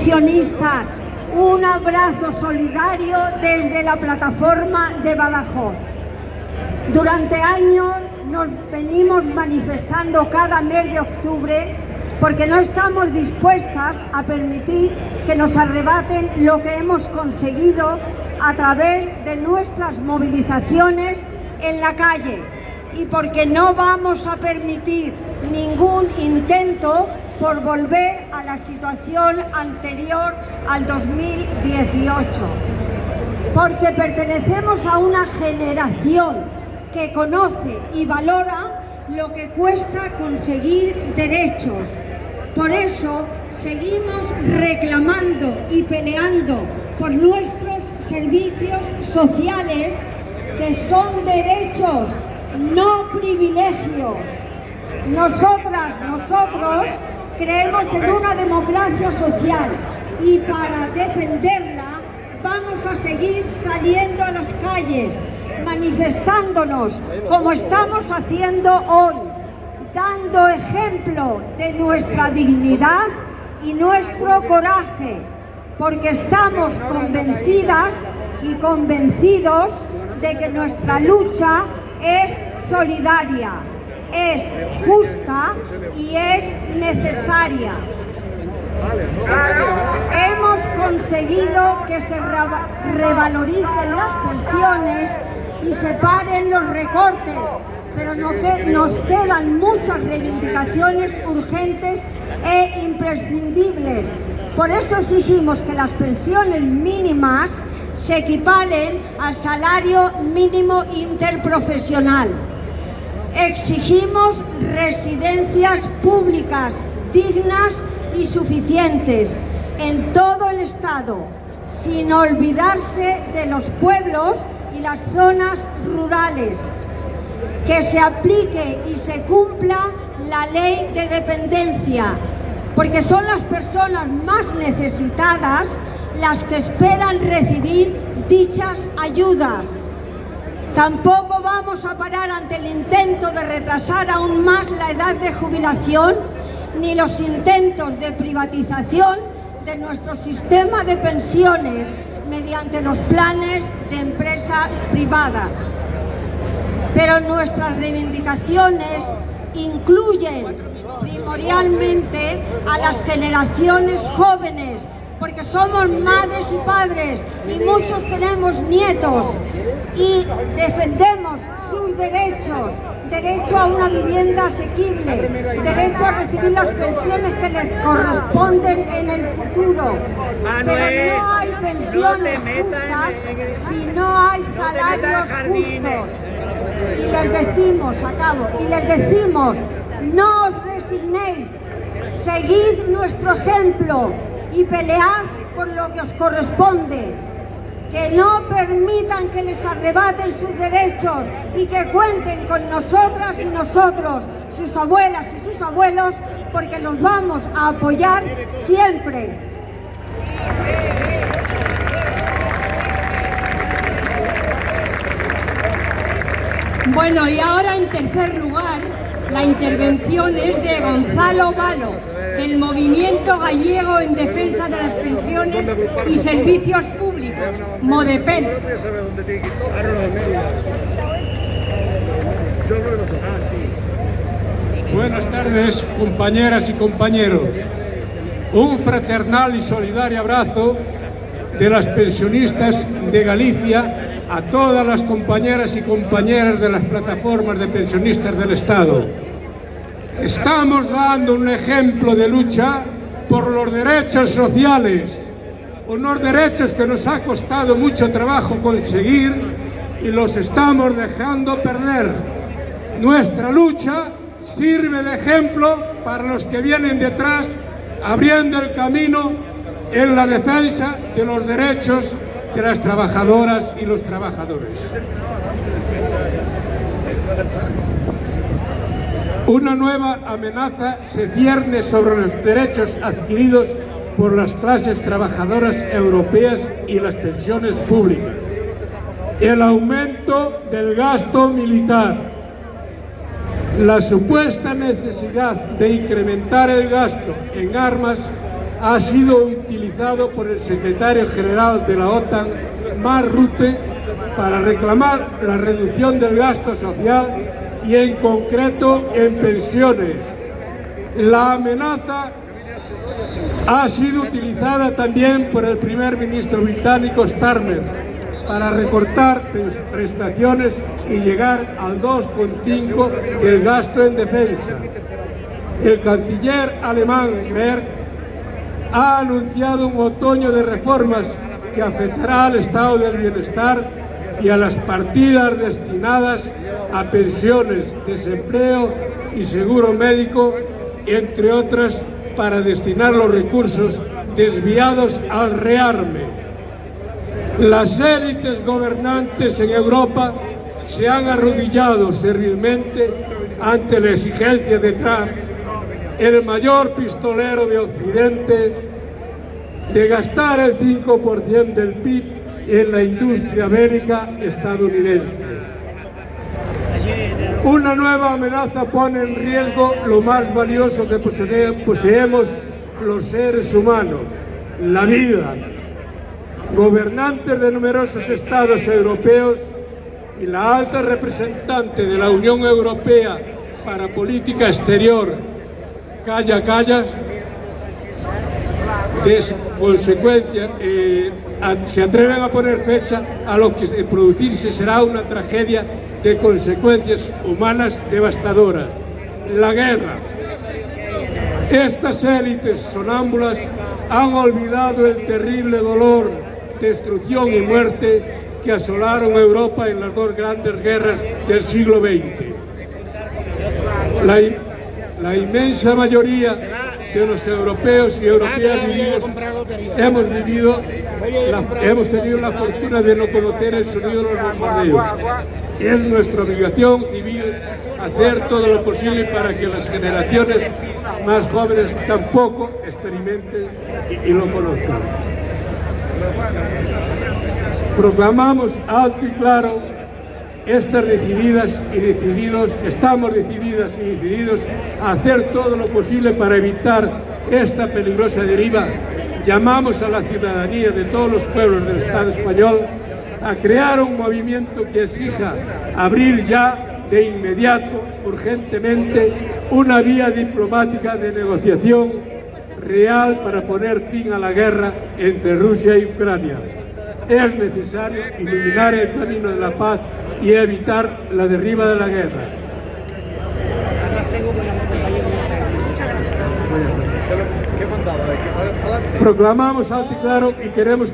pensionistas. Un abrazo solidario desde la plataforma de Badajoz. Durante años nos venimos manifestando cada mes de octubre porque no estamos dispuestas a permitir que nos arrebaten lo que hemos conseguido a través de nuestras movilizaciones en la calle y porque no vamos a permitir ningún intento por volver a la situación anterior al 2018, porque pertenecemos a una generación que conoce y valora lo que cuesta conseguir derechos. Por eso seguimos reclamando y peleando por nuestros servicios sociales, que son derechos, no privilegios. Nosotros creemos en una democracia social y para defenderla vamos a seguir saliendo a las calles, manifestándonos como estamos haciendo hoy, dando ejemplo de nuestra dignidad y nuestro coraje, porque estamos convencidas y convencidos de que nuestra lucha es solidaria, es justa y es necesaria. Hemos conseguido que se revaloricen las pensiones y se paren los recortes, pero nos quedan muchas reivindicaciones urgentes e imprescindibles. Por eso exigimos que las pensiones mínimas se equiparen al salario mínimo interprofesional. Exigimos residencias públicas dignas y suficientes en todo el Estado, sin olvidarse de los pueblos y las zonas rurales. Que se aplique y se cumpla la ley de dependencia, porque son las personas más necesitadas las que esperan recibir dichas ayudas. Tampoco vamos a parar ante el intento de retrasar aún más la edad de jubilación, ni los intentos de privatización de nuestro sistema de pensiones mediante los planes de empresa privada. Pero nuestras reivindicaciones incluyen primordialmente a las generaciones jóvenes, porque somos madres y padres y muchos tenemos nietos y defendemos sus derechos, derecho a una vivienda asequible, derecho a recibir las pensiones que les corresponden en el futuro. Pero no hay pensiones justas si no hay salarios justos. Y les decimos, no os resignéis, seguid nuestro ejemplo y pelead por lo que os corresponde. Que no permitan que les arrebaten sus derechos y que cuenten con nosotras y nosotros, sus abuelas y sus abuelos, porque los vamos a apoyar siempre. Bueno, y ahora en tercer lugar, la intervención es de Gonzalo Valo, del Movimiento Gallego en Defensa de las Pensiones y Servicios Públicos, MODEPEN. Buenas tardes, compañeras y compañeros. Un fraternal y solidario abrazo de las pensionistas de Galicia a todas las compañeras y compañeros de las plataformas de pensionistas del Estado. Estamos dando un ejemplo de lucha por los derechos sociales, unos derechos que nos ha costado mucho trabajo conseguir y los estamos dejando perder. Nuestra lucha sirve de ejemplo para los que vienen detrás, abriendo el camino en la defensa de los derechos de las trabajadoras y los trabajadores. Una nueva amenaza se cierne sobre los derechos adquiridos por las clases trabajadoras europeas y las pensiones públicas. El aumento del gasto militar, la supuesta necesidad de incrementar el gasto en armas ha sido utilizado por el secretario general de la OTAN, Mark Rutte, para reclamar la reducción del gasto social y en concreto en pensiones. La amenaza ha sido utilizada también por el primer ministro británico Starmer para recortar prestaciones y llegar al 2,5% del gasto en defensa. El canciller alemán Merz ha anunciado un otoño de reformas que afectará al estado del bienestar y a las partidas destinadas a pensiones, desempleo y seguro médico, entre otras, para destinar los recursos desviados al rearme. Las élites gobernantes en Europa se han arrodillado servilmente ante la exigencia de Trump, el mayor pistolero de Occidente, de gastar el 5% del PIB en la industria bélica estadounidense. Una nueva amenaza pone en riesgo lo más valioso que poseemos los seres humanos, la vida. Gobernantes de numerosos estados europeos y la alta representante de la Unión Europea para Política Exterior, Kaja Kallas, de consecuencia se atreven a poner fecha a lo que producirse será una tragedia de consecuencias humanas devastadoras: la guerra. Estas élites sonámbulas han olvidado el terrible dolor, destrucción y muerte que asolaron Europa en las dos grandes guerras del siglo XX. La inmensa mayoría de los europeos y europeas hemos tenido la fortuna de no conocer el sonido de los bombardeos. Es nuestra obligación civil hacer todo lo posible para que las generaciones más jóvenes tampoco experimenten y lo conozcan. Proclamamos alto y claro, estamos decididas y decididos a hacer todo lo posible para evitar esta peligrosa deriva. Llamamos a la ciudadanía de todos los pueblos del Estado español a crear un movimiento que exija abrir ya de inmediato, urgentemente, una vía diplomática de negociación real para poner fin a la guerra entre Rusia y Ucrania. Es necesario iluminar el camino de la paz y evitar la derriba de la guerra. Proclamamos alto y claro y queremos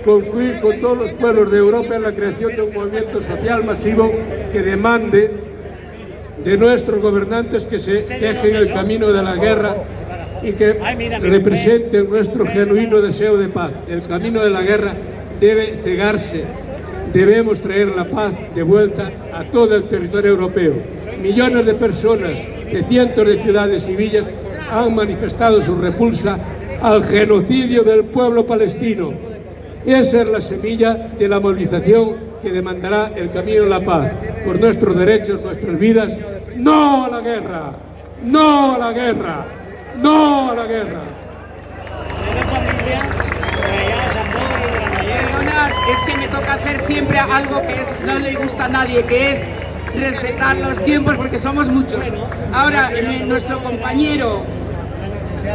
concluir con todos los pueblos de Europa en la creación de un movimiento social masivo que demande de nuestros gobernantes que se dejen el camino de la guerra y que representen nuestro genuino deseo de paz. El camino de la guerra debe cegarse. Debemos traer la paz de vuelta a todo el territorio europeo. Millones de personas de cientos de ciudades y villas han manifestado su repulsa al genocidio del pueblo palestino. Esa es la semilla de la movilización que demandará el camino de la paz, por nuestros derechos, nuestras vidas. ¡No a la guerra! ¡No a la guerra! ¡No a la guerra! Perdonad, es que me toca hacer siempre algo que no le gusta a nadie, que es respetar los tiempos porque somos muchos. Ahora, nuestro compañero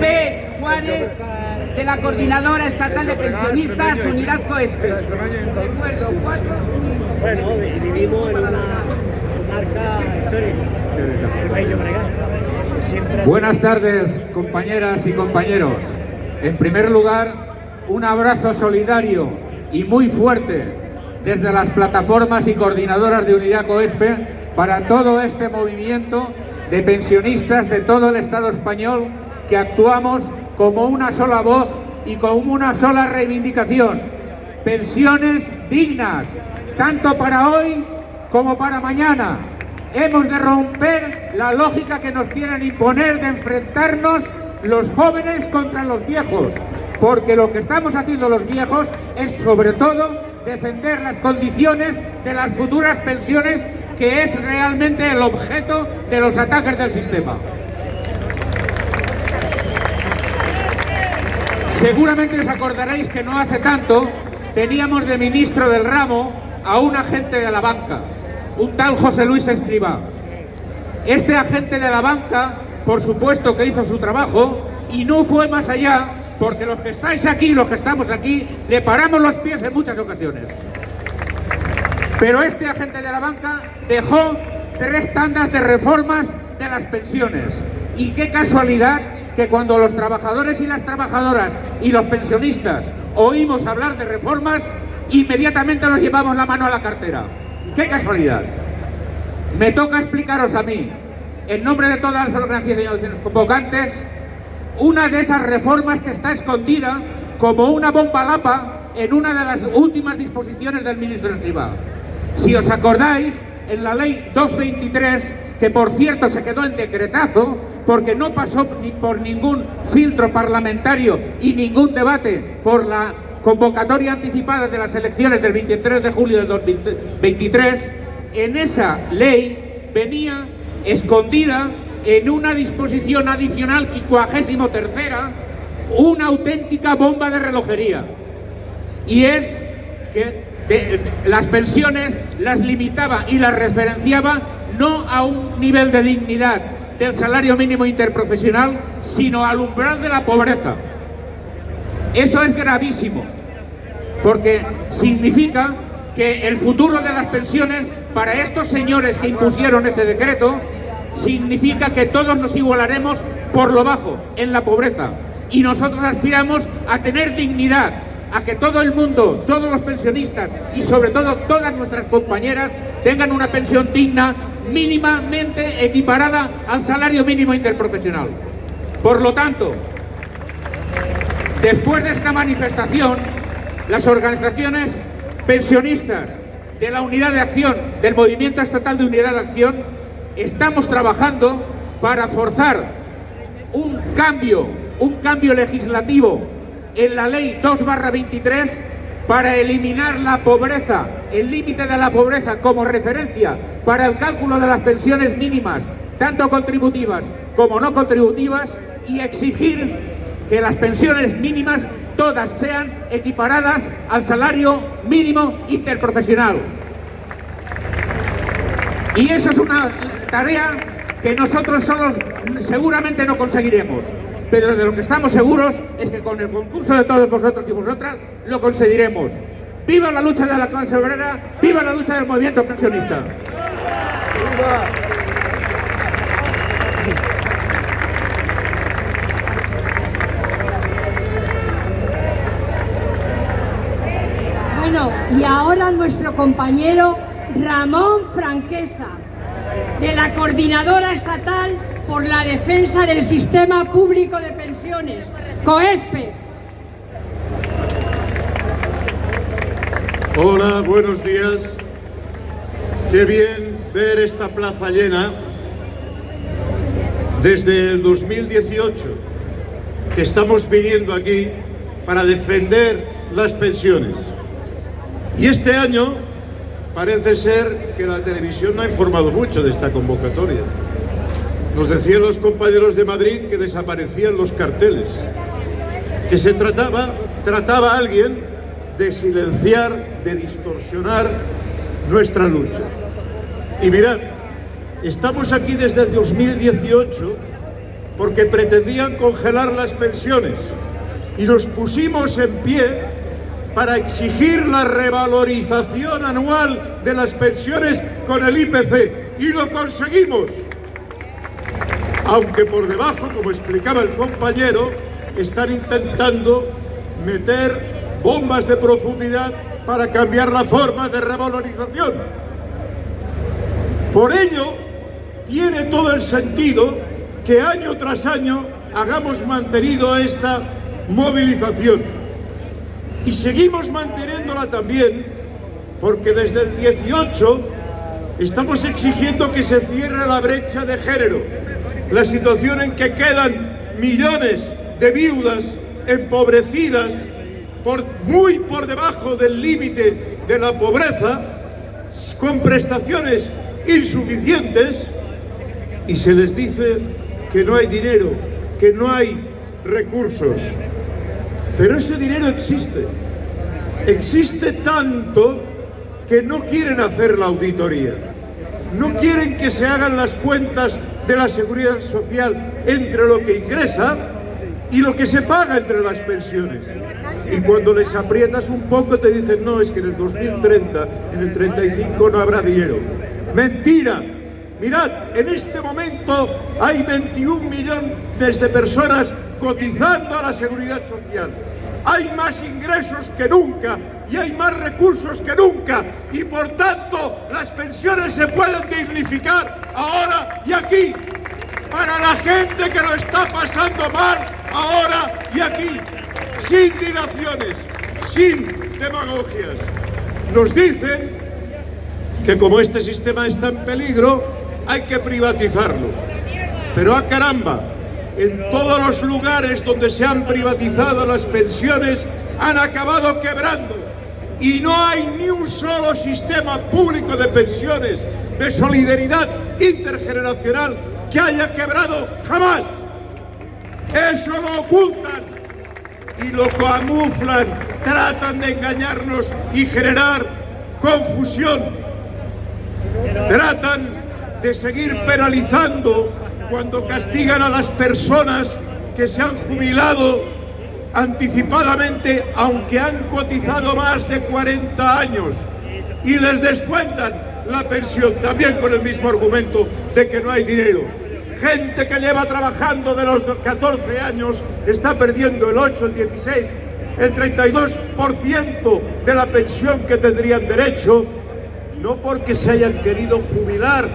Pez Juárez, de la Coordinadora Estatal de Pensionistas, Unidad COESPE. De acuerdo, 4, 5 para la Buenas tardes, compañeras y compañeros. En primer lugar, un abrazo solidario y muy fuerte desde las plataformas y coordinadoras de Unidad COESPE para todo este movimiento de pensionistas de todo el Estado español, que actuamos como una sola voz y como una sola reivindicación: pensiones dignas, tanto para hoy como para mañana. Hemos de romper la lógica que nos quieren imponer de enfrentarnos los jóvenes contra los viejos, porque lo que estamos haciendo los viejos es sobre todo defender las condiciones de las futuras pensiones, que es realmente el objeto de los ataques del sistema. Seguramente os acordaréis que no hace tanto teníamos de ministro del ramo a un agente de la banca, un tal José Luis Escrivá. Este agente de la banca, por supuesto que hizo su trabajo y no fue más allá, porque los que estáis aquí, los que estamos aquí, le paramos los pies en muchas ocasiones. Pero este agente de la banca dejó 3 tandas de reformas de las pensiones. Y qué casualidad que cuando los trabajadores y las trabajadoras y los pensionistas oímos hablar de reformas, inmediatamente nos llevamos la mano a la cartera. ¡Qué casualidad! Me toca explicaros a mí, en nombre de todas las organizaciones convocantes, una de esas reformas que está escondida como una bomba lapa en una de las últimas disposiciones del ministro Escrivá. Si os acordáis, en la ley 223, que por cierto se quedó en decretazo, porque no pasó ni por ningún filtro parlamentario y ningún debate por la convocatoria anticipada de las elecciones del 23 de julio de 2023, en esa ley venía escondida en una disposición adicional 53ª, una auténtica bomba de relojería. Y es que las pensiones las limitaba y las referenciaba no a un nivel de dignidad del salario mínimo interprofesional, sino al umbral de la pobreza. Eso es gravísimo, porque significa que el futuro de las pensiones para estos señores que impusieron ese decreto significa que todos nos igualaremos por lo bajo, en la pobreza. Y nosotros aspiramos a tener dignidad, a que todo el mundo, todos los pensionistas y sobre todo todas nuestras compañeras tengan una pensión digna, mínimamente equiparada al salario mínimo interprofesional. Por lo tanto, después de esta manifestación, las organizaciones pensionistas de la Unidad de Acción, del Movimiento Estatal de Unidad de Acción, estamos trabajando para forzar un cambio legislativo en la Ley 2/23 para eliminar la pobreza, el límite de la pobreza como referencia para el cálculo de las pensiones mínimas, tanto contributivas como no contributivas, y exigir que las pensiones mínimas todas sean equiparadas al salario mínimo interprofesional. Y eso es una tarea que nosotros solos seguramente no conseguiremos, pero de lo que estamos seguros es que con el concurso de todos vosotros y vosotras lo conseguiremos. ¡Viva la lucha de la clase obrera! ¡Viva la lucha del movimiento pensionista! Bueno, y ahora nuestro compañero Ramón Franquesa, de la Coordinadora Estatal por la Defensa del Sistema Público de Pensiones, COESPE. Hola, buenos días. Qué bien ver esta plaza llena. Desde el 2018 que estamos viniendo aquí para defender las pensiones. Y este año parece ser que la televisión no ha informado mucho de esta convocatoria. Nos decían los compañeros de Madrid que desaparecían los carteles, que se trataba a alguien de silenciar, de distorsionar nuestra lucha. Y mirad, estamos aquí desde el 2018 porque pretendían congelar las pensiones y nos pusimos en pie para exigir la revalorización anual de las pensiones con el IPC, y lo conseguimos. Aunque por debajo, como explicaba el compañero, están intentando meter bombas de profundidad para cambiar la forma de revalorización. Por ello, tiene todo el sentido que año tras año hagamos mantenido esta movilización. Y seguimos manteniéndola también porque desde el 18 estamos exigiendo que se cierre la brecha de género, la situación en que quedan millones de viudas empobrecidas muy por debajo del límite de la pobreza, con prestaciones insuficientes, y se les dice que no hay dinero, que no hay recursos. Pero ese dinero existe. Existe tanto que no quieren hacer la auditoría. No quieren que se hagan las cuentas de la seguridad social entre lo que ingresa y lo que se paga entre las pensiones. Y cuando les aprietas un poco te dicen, no, es que en el 2030, en el 35 no habrá dinero. ¡Mentira! Mirad, en este momento hay 21 millones de personas cotizando a la seguridad social. Hay más ingresos que nunca y hay más recursos que nunca y por tanto las pensiones se pueden dignificar ahora y aquí para la gente que lo está pasando mal ahora y aquí, sin dilaciones, sin demagogias. Nos dicen que como este sistema está en peligro hay que privatizarlo, pero ¡a caramba! En todos los lugares donde se han privatizado las pensiones han acabado quebrando y no hay ni un solo sistema público de pensiones de solidaridad intergeneracional que haya quebrado jamás. Eso lo ocultan y lo camuflan, tratan de engañarnos y generar confusión. Tratan de seguir penalizando cuando castigan a las personas que se han jubilado anticipadamente, aunque han cotizado más de 40 años, y les descuentan la pensión, también con el mismo argumento de que no hay dinero. Gente que lleva trabajando de los 14 años está perdiendo el 8, el 16, el 32% de la pensión que tendrían derecho, no porque se hayan querido jubilar,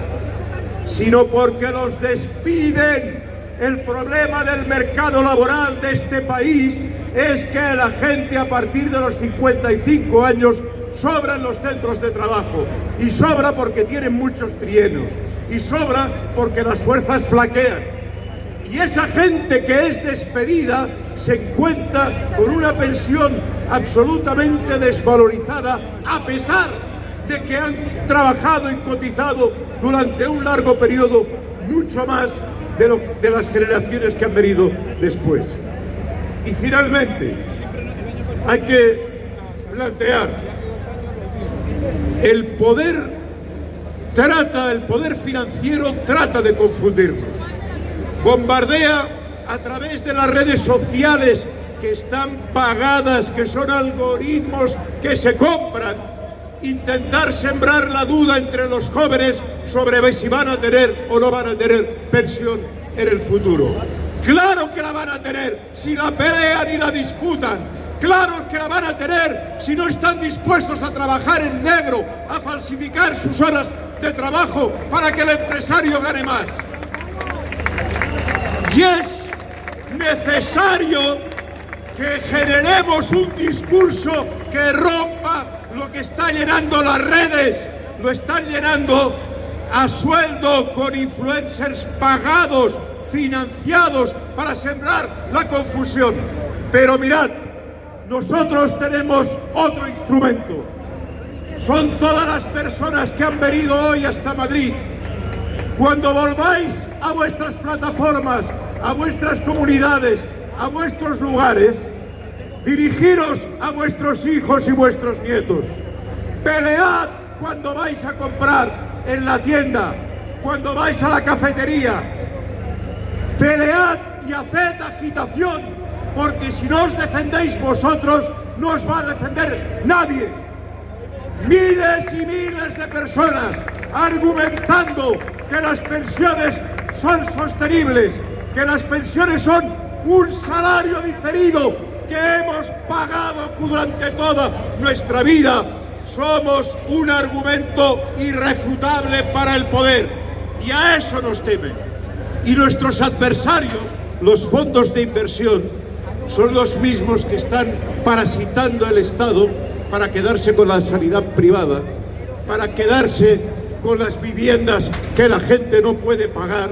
sino porque los despiden. El problema del mercado laboral de este país es que la gente a partir de los 55 años sobra en los centros de trabajo, y sobra porque tienen muchos trienios, y sobra porque las fuerzas flaquean. Y esa gente que es despedida se encuentra con una pensión absolutamente desvalorizada, a pesar de que han trabajado y cotizado durante un largo periodo mucho más de las generaciones que han venido después. Y finalmente, hay que plantear, el poder financiero trata de confundirnos. Bombardea a través de las redes sociales que están pagadas, que son algoritmos que se compran, intentar sembrar la duda entre los jóvenes sobre si van a tener o no van a tener pensión en el futuro. Claro que la van a tener si la pelean y la disputan. Claro que la van a tener si no están dispuestos a trabajar en negro, a falsificar sus horas de trabajo para que el empresario gane más. Y es necesario que generemos un discurso que rompa lo que está llenando las redes. Lo están llenando a sueldo con influencers pagados, financiados para sembrar la confusión. Pero mirad, nosotros tenemos otro instrumento. Son todas las personas que han venido hoy hasta Madrid. Cuando volváis a vuestras plataformas, a vuestras comunidades, a vuestros lugares, dirigiros a vuestros hijos y vuestros nietos. Pelead cuando vais a comprar en la tienda, cuando vais a la cafetería. Pelead y haced agitación, porque si no os defendéis vosotros, no os va a defender nadie. Miles y miles de personas argumentando que las pensiones son sostenibles, que las pensiones son un salario diferido que hemos pagado durante toda nuestra vida. Somos un argumento irrefutable para el poder, y a eso nos temen. Y nuestros adversarios, los fondos de inversión, son los mismos que están parasitando el Estado para quedarse con la sanidad privada, para quedarse con las viviendas que la gente no puede pagar,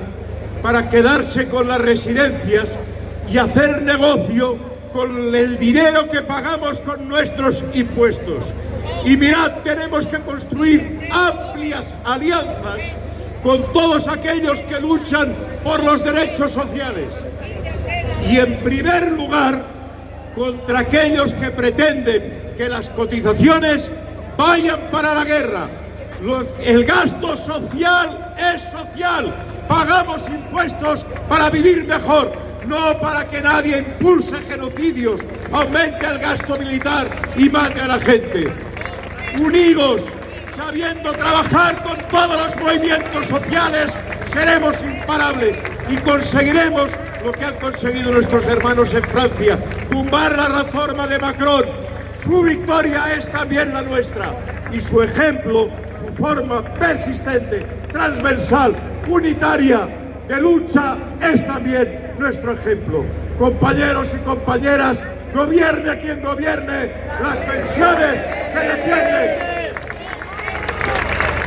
para quedarse con las residencias y hacer negocio con el dinero que pagamos con nuestros impuestos. Y mirad, tenemos que construir amplias alianzas con todos aquellos que luchan por los derechos sociales. Y en primer lugar, contra aquellos que pretenden que las cotizaciones vayan para la guerra. El gasto social es social. Pagamos impuestos para vivir mejor, no para que nadie impulse genocidios, aumente el gasto militar y mate a la gente. Unidos, sabiendo trabajar con todos los movimientos sociales, seremos imparables y conseguiremos lo que han conseguido nuestros hermanos en Francia, tumbar la reforma de Macron. Su victoria es también la nuestra y su ejemplo, su forma persistente, transversal, unitaria de lucha es también nuestro ejemplo. Compañeros y compañeras, gobierne quien gobierne, las pensiones se defienden.